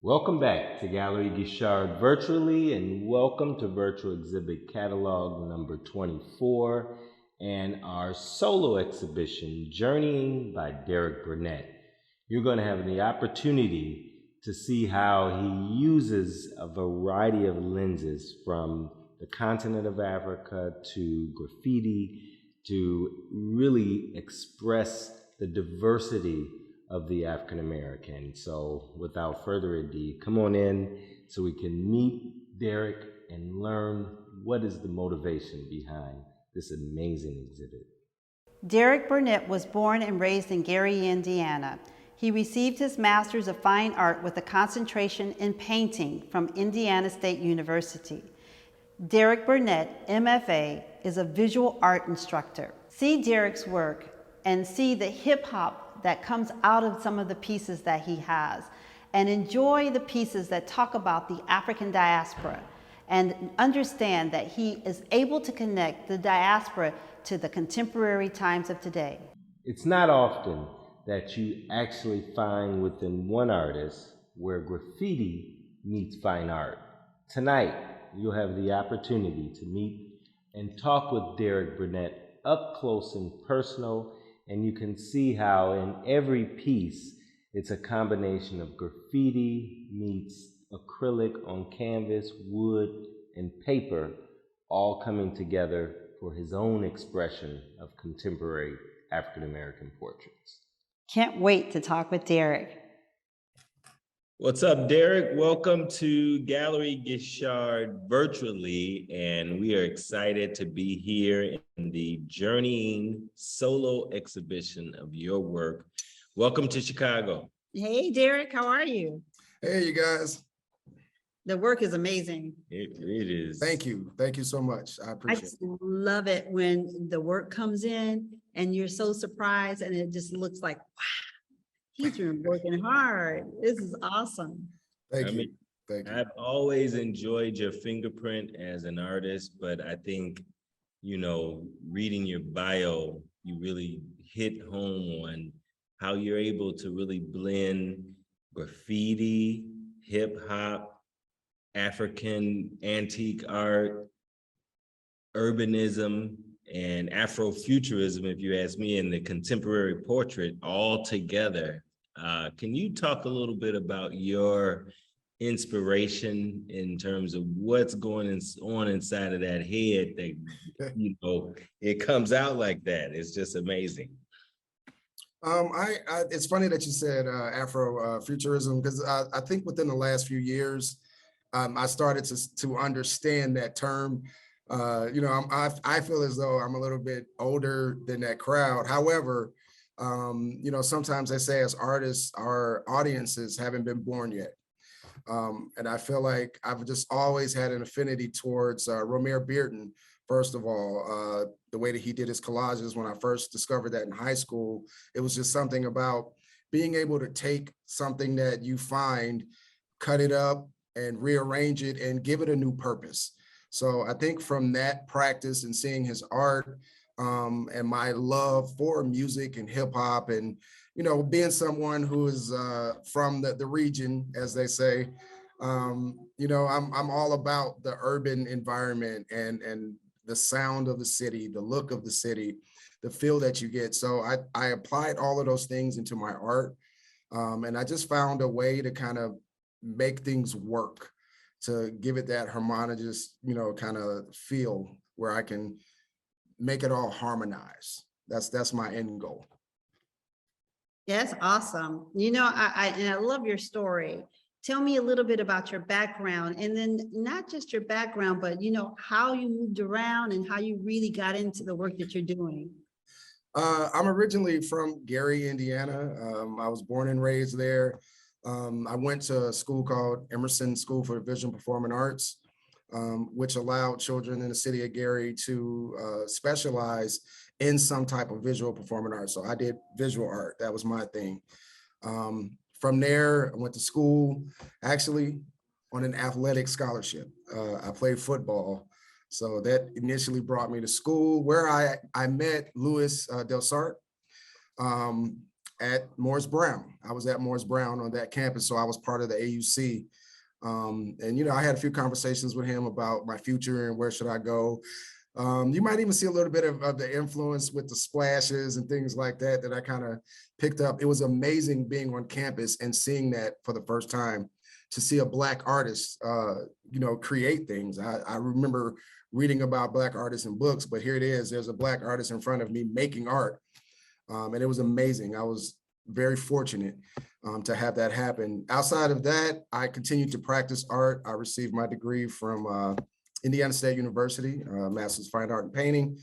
Welcome back to Gallery Guichard virtually, and welcome to Virtual Exhibit Catalog number 24 and our solo exhibition, Journeying by Derrock Burnett. You're going to have the opportunity to see how he uses a variety of lenses from the continent of Africa to graffiti to really express the diversity of the African American. So without further ado, come on in so we can meet Derrock and learn what is the motivation behind this amazing exhibit. Derrock Burnett was born and raised in Gary, Indiana. He received his Master's of Fine Art with a concentration in painting from Indiana State University. Derrock Burnett, MFA, is a visual art instructor. See Derrock's work and see the hip hop that comes out of some of the pieces that he has, and enjoy the pieces that talk about the African diaspora, and understand that he is able to connect the diaspora to the contemporary times of today. It's not often that you actually find within one artist where graffiti meets fine art. Tonight, you'll have the opportunity to meet and talk with Derrock Burnett up close and personal, and you can see how in every piece, it's a combination of graffiti meets acrylic on canvas, wood, and paper, all coming together for his own expression of contemporary African American portraits. Can't wait to talk with Derrock. What's up, Derrock? Welcome to Gallery Guichard virtually, and we are excited to be here in the Journeying solo exhibition of your work. Welcome to Chicago. Hey, Derrock, how are you? Hey, you guys. The work is amazing. It is. Thank you. Thank you so much. I I appreciate just it. love it when the work comes in and you're so surprised and it just looks like, wow, he's been working hard. This is awesome. Thank I you. mean, Thank you. I've always enjoyed your fingerprint as an artist, but I think, reading your bio, you really hit home on how you're able to really blend graffiti, hip hop, African antique art, urbanism, and Afrofuturism, if you ask me, and the contemporary portrait all together. Can you talk a little bit about your inspiration in terms of what's going on inside of that head that, it comes out like that? It's just amazing. It's funny that you said Afrofuturism because I think within the last few years, I started to understand that term. I feel as though I'm a little bit older than that crowd. However, sometimes they say as artists, our audiences haven't been born yet. And I feel like I've just always had an affinity towards Romare Bearden. First of all, the way that he did his collages when I first discovered that in high school, it was just something about being able to take something that you find, cut it up and rearrange it and give it a new purpose. So I think from that practice and seeing his art and my love for music and hip hop and, being someone who is from the region, as they say, I'm all about the urban environment and the sound of the city, the look of the city, the feel that you get. So I applied all of those things into my art. And I just found a way to kind of make things work, to give it that harmonious, kind of feel where I can make it all harmonize. That's my end goal. That's awesome. I love your story. Tell me a little bit about your background, and then not just your background, but how you moved around and how you really got into the work that you're doing. I'm originally from Gary, Indiana. I was born and raised there. I went to a school called Emerson School for Visual and Performing Arts, which allowed children in the city of Gary to specialize in some type of visual performing arts. So I did visual art. That was my thing. From there, I went to school, actually on an athletic scholarship. I played football. So that initially brought me to school where I met Louis Delsart. at Morris Brown. I was at Morris Brown on that campus, so I was part of the AUC. And, you know, I had a few conversations with him about my future and where should I go. You might even see a little bit of the influence with the splashes and things like that I kind of picked up. It was amazing being on campus and seeing that for the first time, to see a Black artist, you know, create things. I remember reading about Black artists in books, but here it is, there's a Black artist in front of me making art. And it was amazing. I was very fortunate to have that happen. Outside of that, I continued to practice art. I received my degree from Indiana State University, Master's of Fine Art and Painting.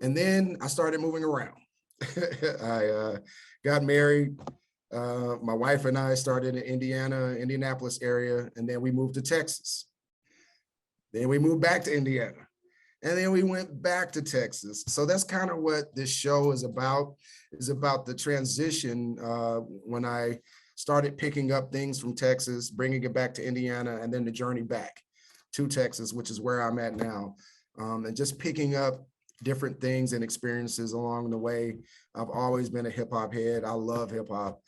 And then I started moving around. I got married. My wife and I started in Indianapolis area, and then we moved to Texas. Then we moved back to Indiana, and then we went back to Texas. So that's kind of what this show is about the transition when I started picking up things from Texas, bringing it back to Indiana, and then the journey back to Texas, which is where I'm at now. And just picking up different things and experiences along the way. I've always been a hip hop head. I love hip hop.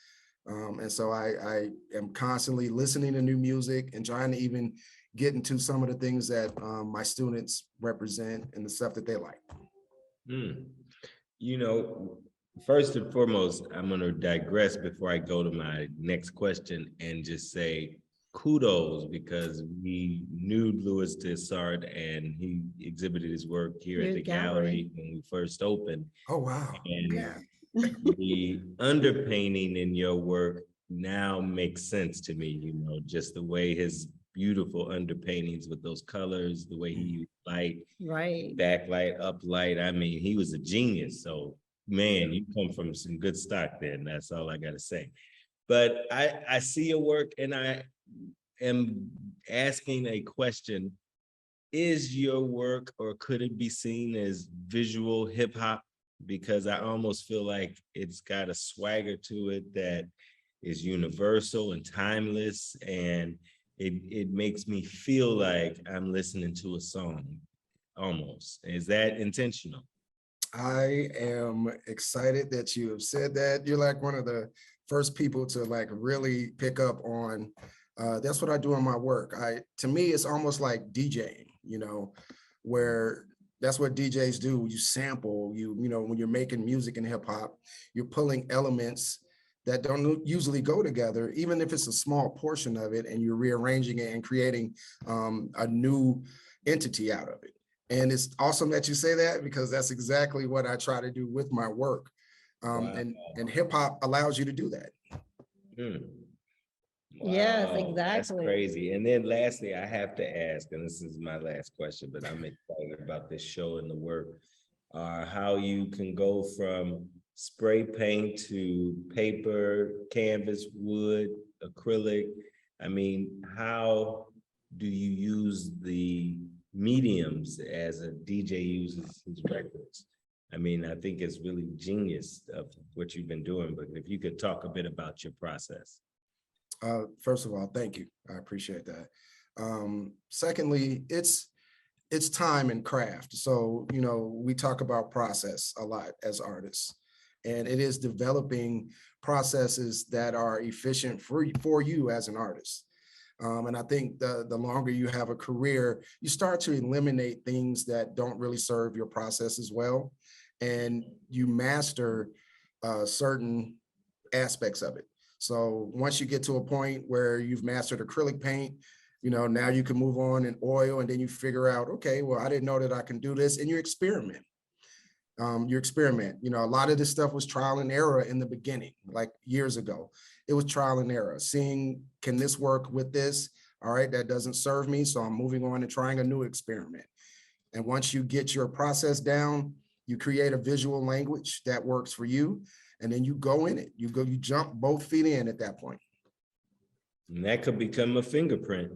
And so I am constantly listening to new music and trying to even get into some of the things that my students represent and the stuff that they like. You know, first and foremost, I'm going to digress before I go to my next question and just say kudos, because we knew Louis Dessart and he exhibited his work here at the gallery when we first opened. Oh, wow. And yeah. The underpainting in your work now makes sense to me, you know, just the way his beautiful underpaintings with those colors, the way he used light, right, backlight, uplight. I mean, he was a genius. So, man, you come from some good stock there, and that's all I got to say. But I see your work, and I am asking a question. Is your work, or could it be seen as visual hip hop? Because I almost feel like it's got a swagger to it that is universal and timeless, and it makes me feel like I'm listening to a song almost. Is that intentional? I am excited that you have said that. You're like one of the first people to like really pick up on, that's what I do in my work. To me, it's almost like DJing, you know, where that's what DJs do. You sample, you know, when you're making music in hip hop, you're pulling elements that don't usually go together, even if it's a small portion of it, and you're rearranging it and creating a new entity out of it. And it's awesome that you say that, because that's exactly what I try to do with my work. Wow. And hip hop allows you to do that. Wow, yes, that's exactly. crazy. And then lastly, I have to ask, and this is my last question, but I'm excited about this show and the work, how you can go from spray paint to paper, canvas, wood, acrylic. I mean, how do you use the mediums as a DJ uses his records? I mean, I think it's really genius of what you've been doing, but if you could talk a bit about your process. First of all, thank you. I appreciate that. Secondly, it's time and craft. So, you know, we talk about process a lot as artists, and it is developing processes that are efficient for you as an artist. And I think the longer you have a career, you start to eliminate things that don't really serve your process as well. And you master certain aspects of it. So once you get to a point where you've mastered acrylic paint, you know, now you can move on in oil, and then you figure out, okay, well, I didn't know that I can do this. And you experiment. You know, a lot of this stuff was trial and error in the beginning, like years ago. It was trial and error, seeing, can this work with this? All right, that doesn't serve me, so I'm moving on and trying a new experiment. And once you get your process down, you create a visual language that works for you, and then you go in it. You jump both feet in at that point. And that could become a fingerprint,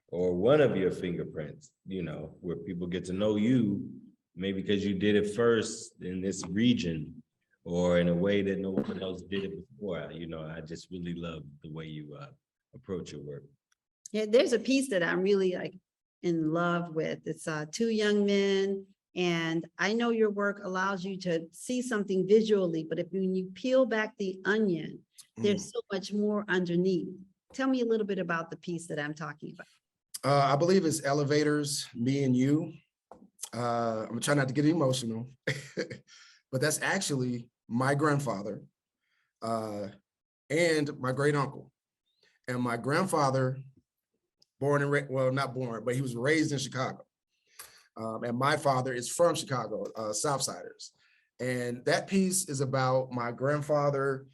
or one of your fingerprints, you know, where people get to know you, maybe because you did it first in this region, or in a way that no one else did it before. You know, I just really love the way you approach your work. Yeah, there's a piece that I'm really like in love with. It's two young men And I know your work allows you to see something visually, but when you peel back the onion, there's so much more underneath. Tell me a little bit about the piece that I'm talking about. I believe it's Elevators, Me and You. I'm gonna try not to get emotional, but that's actually my grandfather and my great uncle. And my grandfather, born and well, not born, but he was raised in Chicago. And my father is from Chicago, Southsiders. And that piece is about my grandfather,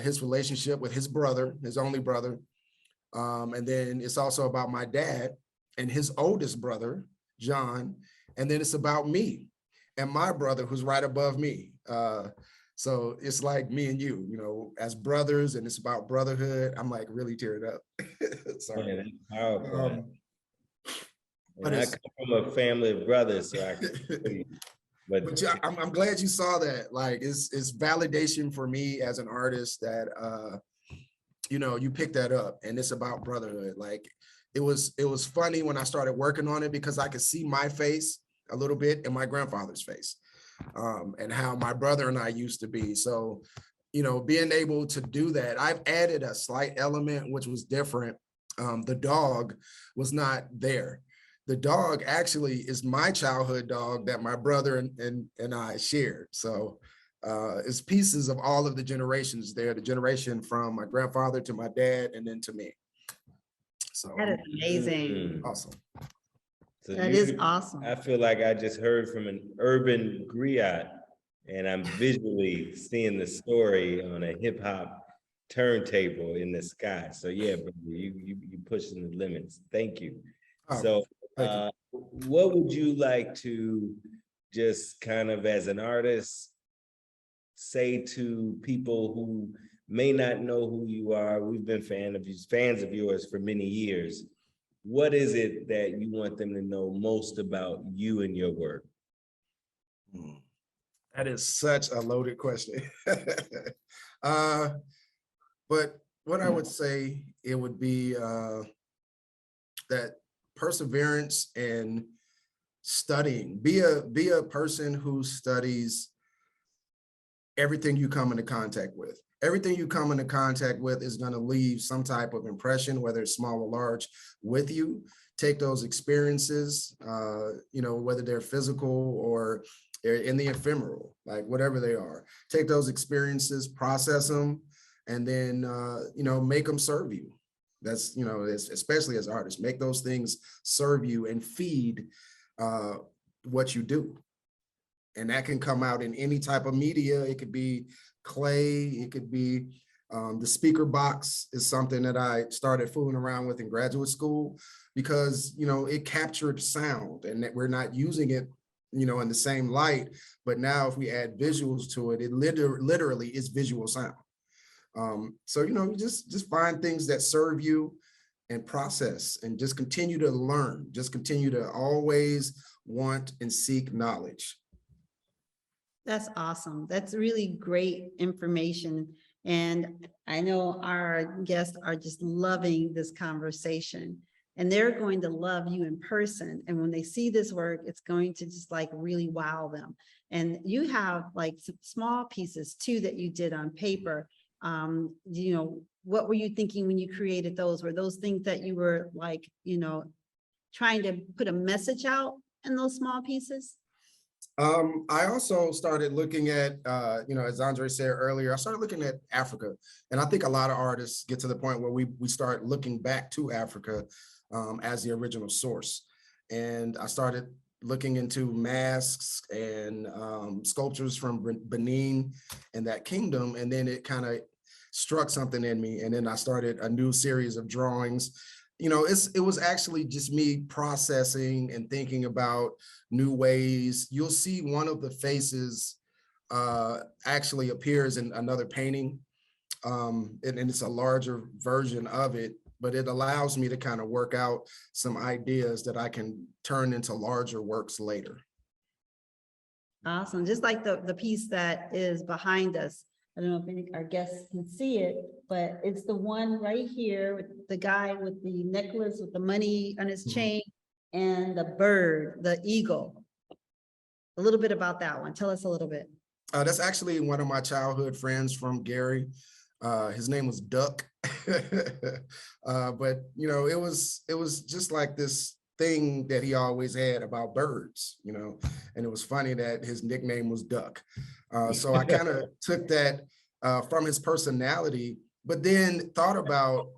his relationship with his brother, his only brother. And then it's also about my dad and his oldest brother, John. And then it's about me and my brother who's right above me. So it's like me and you, as brothers, and it's about brotherhood. I'm like really teared up. Sorry. Man, that's powerful. But I come from a family of brothers, so I can but yeah, I'm glad you saw that. Like it's validation for me as an artist that you picked that up, and it's about brotherhood. Like it was funny when I started working on it because I could see my face a little bit in my grandfather's face, and how my brother and I used to be. So, being able to do that, I've added a slight element which was different. The dog was not there. The dog actually is my childhood dog that my brother and I shared. So it's pieces of all of the generations there, the generation from my grandfather to my dad and then to me. So That is amazing. awesome. So That is awesome. I feel like I just heard from an urban griot, and I'm visually seeing the story on a hip hop turntable in the sky. So yeah, brother, you pushing the limits. Thank you. So what would you like to just kind of as an artist say to people who may not know who you are? We've been fans of yours for many years. What is it that you want them to know most about you and your work? That is such a loaded question. But what I would say, it would be that perseverance and studying. Be a person who studies everything you come into contact with. Everything you come into contact with is going to leave some type of impression, whether it's small or large, with you. Take those experiences, whether they're physical or they're in the ephemeral, like whatever they are. Take those experiences, process them, and then, make them serve you. That's, especially as artists, make those things serve you and feed what you do. And that can come out in any type of media. It could be clay, it could be the speaker box is something that I started fooling around with in graduate school because, it captured sound and that we're not using it, in the same light. But now if we add visuals to it, it literally is visual sound. So, just find things that serve you and process and just continue to learn, just continue to always want and seek knowledge. That's awesome. That's really great information. And I know our guests are just loving this conversation, and they're going to love you in person. And when they see this work, it's going to just like really wow them. And you have like some small pieces too that you did on paper. What were you thinking when you created those? Were those things that you were like, trying to put a message out in those small pieces? I also started looking at, as Andre said earlier, I started looking at Africa. And I think a lot of artists get to the point where we start looking back to Africa as the original source. And I started looking into masks and sculptures from Benin and that kingdom. And then it kind of struck something in me. And then I started a new series of drawings. It was actually just me processing and thinking about new ways. You'll see one of the faces actually appears in another painting, and it's a larger version of it, but it allows me to kind of work out some ideas that I can turn into larger works later. Awesome. Just like the piece that is behind us. I don't know if any our guests can see it, but it's the one right here with the guy with the necklace with the money on his chain and the bird, the eagle. a little bit about that one. Tell us a little bit. That's actually one of my childhood friends from Gary. His name was Duck. But you know, it was just like this thing that he always had about birds, you know, and it was funny that his nickname was Duck. So I kind of took that from his personality, but then thought about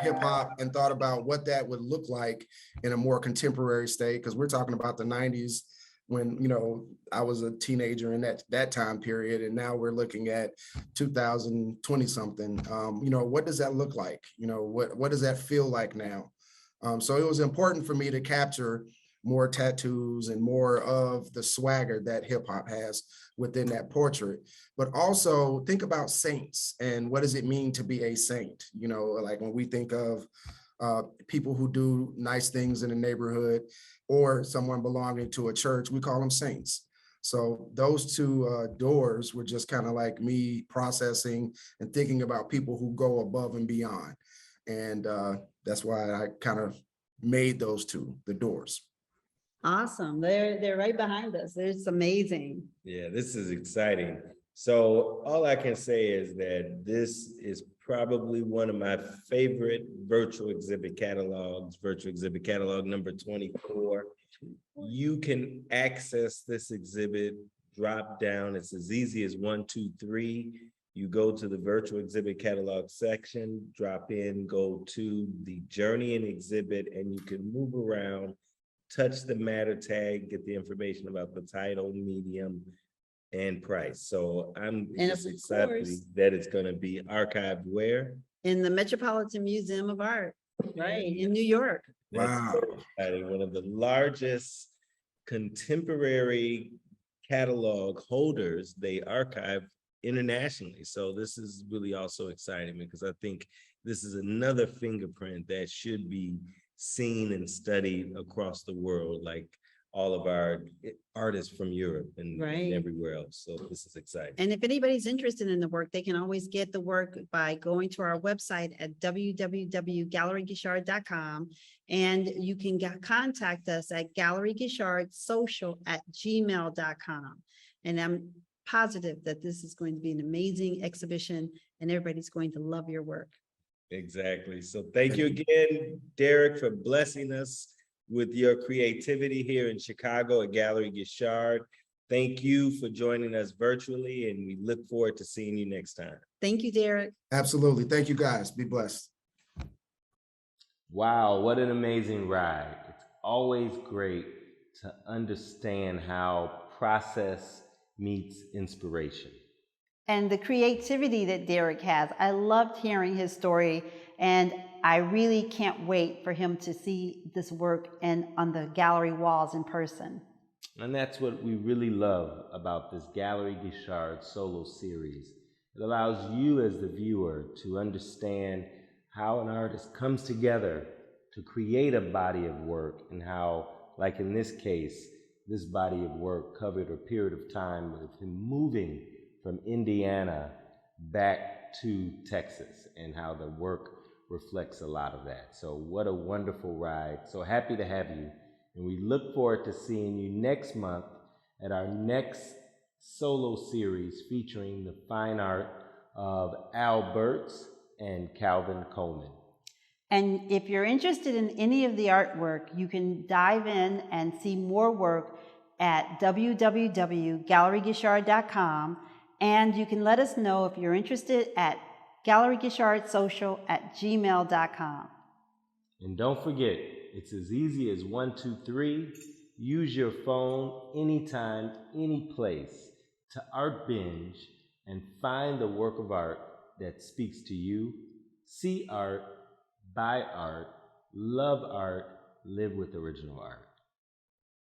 hip hop and thought about what that would look like in a more contemporary state, because we're talking about the 90s when, you know, I was a teenager in that time period, and now we're looking at 2020 something. You know, what does that look like? You know, what does that feel like now? So it was important for me to capture more tattoos and more of the swagger that hip hop has within that portrait, but also think about saints and what does it mean to be a saint? You know, like when we think of people who do nice things in the neighborhood or someone belonging to a church, we call them saints. So those two doors were just kind of like me processing and thinking about people who go above and beyond. And that's why I kind of made those two, the doors. Awesome. They're right behind us. It's amazing. Yeah, this is exciting. So all I can say is that this is probably one of my favorite virtual exhibit catalogs, virtual exhibit catalog number 24. You can access this exhibit, drop down. It's as easy as 1, 2, 3. You go to the virtual exhibit catalog section, drop in, go to the journeying exhibit, and you can move around, touch the matter tag, get the information about the title, medium, and price. So I'm just excited that it's going to be archived where? In the Metropolitan Museum of Art, right, in New York. Wow. That's exciting. One of the largest contemporary catalog holders. They archive internationally. So this is really also exciting because I think this is another fingerprint that should be seen and studied across the world, like all of our artists from Europe and everywhere else. So this is exciting. And if anybody's interested in the work, they can always get the work by going to our website at www.galleryguichard.com. And you can contact us at galleryguichardsocial@gmail.com. And I'm positive that this is going to be an amazing exhibition and everybody's going to love your work. Exactly. So thank you again, Derrock, for blessing us with your creativity here in Chicago at Gallery Guichard. Thank you for joining us virtually, and we look forward to seeing you next time. Thank you, Derrock. Absolutely. Thank you, guys. Be blessed. Wow, what an amazing ride. It's always great to understand how process meets inspiration. And the creativity that Derrock has. I loved hearing his story, and I really can't wait for him to see this work on the gallery walls in person. And that's what we really love about this Gallery Guichard solo series. It allows you as the viewer to understand how an artist comes together to create a body of work, and how, like in this case, this body of work covered a period of time of him moving from Indiana back to Texas, and how the work reflects a lot of that. So what a wonderful ride. So happy to have you. And we look forward to seeing you next month at our next solo series featuring the fine art of Al Burtz and Calvin Coleman. And if you're interested in any of the artwork, you can dive in and see more work at www.galleryguichard.com. And you can let us know if you're interested at galleryguichard@gmail.com. And don't forget, it's as easy as 1, 2, 3. Use your phone anytime, any place to art binge and find the work of art that speaks to you. See art, buy art, love art, live with original art.